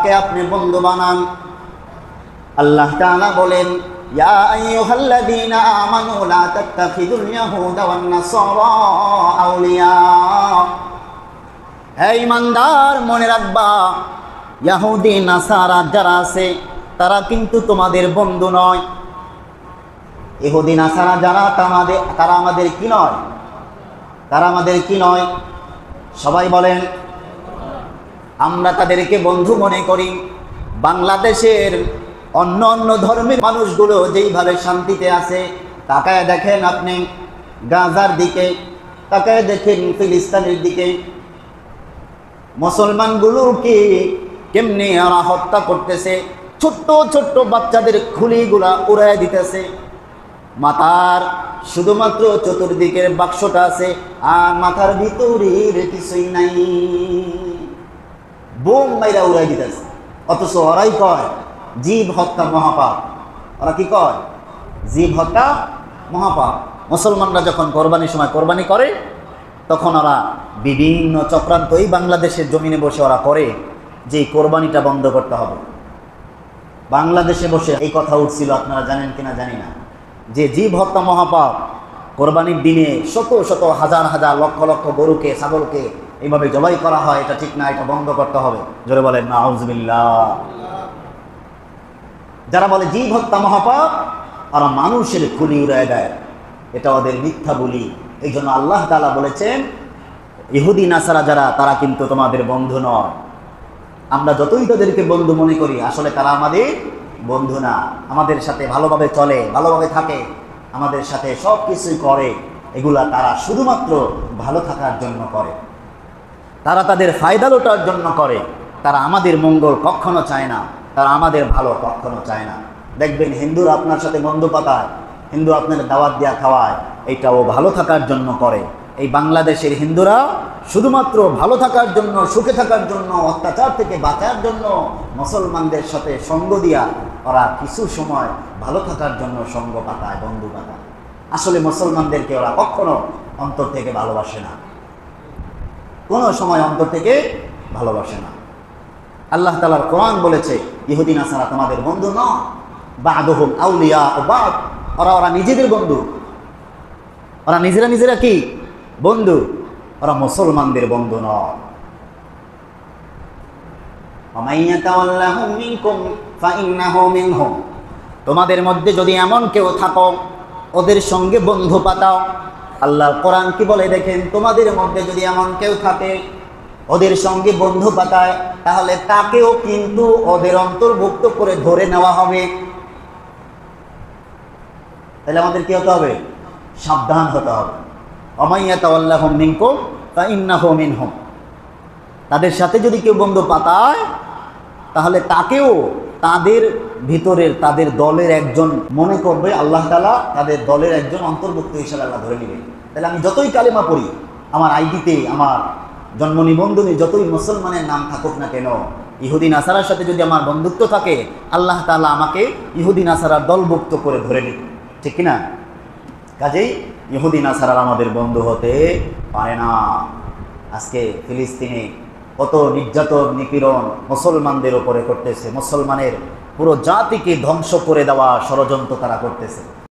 তাকে আপনি বন্ধু বানান। আল্লাহ তাআলা বলেন, ইয়া আইয়ুহাল্লাযীনা আমানু লা তাত্তাখিযুল ইয়াহুদা ওয়ান নাসারা আউলিয়া। হে ঈমানদার, মনে রাখবা, ইহুদি নাসারা যারা আছে তারা কিন্তু তোমাদের বন্ধু নয়। ইহুদি নাসারা যারা তারা আমাদের কি নয়? তারা আমাদের কি নয়? সবাই বলেন। আমরা তাদেরকে বন্ধু মনে করি। বাংলাদেশের অন্য অন্য ধর্মের মানুষগুলো যেইভাবে শান্তিতে আছে, তাকায় দেখেন আপনি গাজার দিকে, তাকায় দেখেন ফিলিস্তিনের দিকে, মুসলমানগুলোকে কেমনে ওরা হত্যা করতেছে। ছোট্ট ছোট্ট বাচ্চাদের খুলিগুলা উড়ায় দিতেছে। মাথার শুধুমাত্র চতুর্দিকের বাক্সটা আছে, আর মাথার ভিতরের কিছুই নাই। বোম মাইরা উড়াই দিতেছে। অথচ ওরাই কয় জীব হত্যা মহাপাপ। ওরা কি কয়? জীব হত্যা মহাপাপ। মুসলমানরা যখন কোরবানির সময় কোরবানি করে, তখন ওরা বিভিন্ন চক্রান্ত এই বাংলাদেশের জমিনে বসে ওরা করে যে কোরবানিটা বন্ধ করতে হবে। বাংলাদেশে বসে এই কথা উঠছিল, আপনারা জানেন কিনা জানি না, যে জীব হত্যা মহাপাপ। কোরবানির দিনে শত শত হাজার হাজার লক্ষ লক্ষ গরুকে ছাগলকে এইভাবে জবাই করা হয়, এটা ঠিক না, এটা বন্ধ করতে হবে। জোরে বলেন নাউজুবিল্লাহ। যারা বলে জীব হত্যা মহাপাপ, ওরা মানুষের খুলি উড়ায় দেয়, এটা ওদের মিথ্যা বলি। এই জন্য আল্লাহ তাআলা বলেছেন, ইহুদি নাসারা যারা তারা কিন্তু তোমাদের বন্ধু নয়। আমরা যতই তাদেরকে বন্ধু মনে করি, আসলে তারা আমাদের বন্ধু না। আমাদের সাথে ভালোভাবে চলে, ভালোভাবে থাকে, আমাদের সাথে সব কিছুই করে, এগুলা তারা শুধুমাত্র ভালো থাকার জন্য করে। তারা তাদের ফায়দা লোটার জন্য করে। তারা আমাদের মঙ্গল কখনো চায় না, তারা আমাদের ভালো কখনো চায় না। দেখবেন হিন্দুরা আপনার সাথে বন্ধু পাতায়, হিন্দু আপনার দাওয়াত দিয়া খাওয়ায়, এইটাও ভালো থাকার জন্য করে। এই বাংলাদেশের হিন্দুরা শুধুমাত্র ভালো থাকার জন্য, সুখে থাকার জন্য, অত্যাচার থেকে বাঁচার জন্য মুসলমানদের সাথে সঙ্গ দিয়া ওরা কিছু সময় ভালো থাকার জন্য সঙ্গ পাতায়, বন্ধু পাতায়। আসলে মুসলমানদেরকে ওরা কখনো অন্তর থেকে ভালোবাসে না, কোনো সময় অন্তর থেকে ভালোবাসে না। আল্লাহ তাআলার কোরআন বলেছে, ইহুদি নাসারা তোমাদের বন্ধু নয়, বা'দুহুম আউলিয়া ও বা'দ। ওরা নিজেদের বন্ধু, ওরা নিজেরা কি বন্ধু, ওরা মুসলমানদের বন্ধু নয়। তোমাদের মধ্যে যদি এমন কেউ থাকো, ওদের সঙ্গে বন্ধু পাতাও। আল্লাহর কোরআন কি বলে দেখেন, তোমাদের মধ্যে যদি এমন কেউ থাকে ওদের সঙ্গে বন্ধু পাতায়, তাহলে তাকেও কিন্তু ওদের অন্তর্ভুক্ত করে ধরে নেওয়া হবে। তাহলে আমাদের কি হতে হবে? সাবধান হতে হবে। ওমাইয়াতাওয়াল্লাহুম মিনকুম ফাইন্নাহু মিনহুম। তাদের সাথে যদি কেউ বন্ধু পাতায়, তাহলে তাকেও তাদের ভিতরের, তাদের দলের একজন মনে করবে। আল্লাহ তাআলা তাদের দলের একজন অন্তর্ভুক্ত হিসেবে আল্লাহ ধরে নেবেন। তাহলে আমি যতই কালেমা পড়ি, আমার আইডিতে, আমার জন্ম নিবন্ধনে যতই মুসলমানের নাম থাকুক না কেন, ইহুদি নাসারার সাথে যদি আমার বন্ধুত্ব থাকে, আল্লাহ তাআলা আমাকে ইহুদি নাসারার দলভুক্ত করে ধরে নেবে, ঠিক কিনা? কাজেই ইহুদি নাসারার আমাদের বন্ধু হতে পারে না। আজকে ফিলিস্তিনে কত নির্যাতন নিপীড়ন মুসলমানদের উপরে করতেছে, মুসলমানের পুরো জাতিকে ধ্বংস করে দেওয়া ষড়যন্ত্র তারা করতেছে।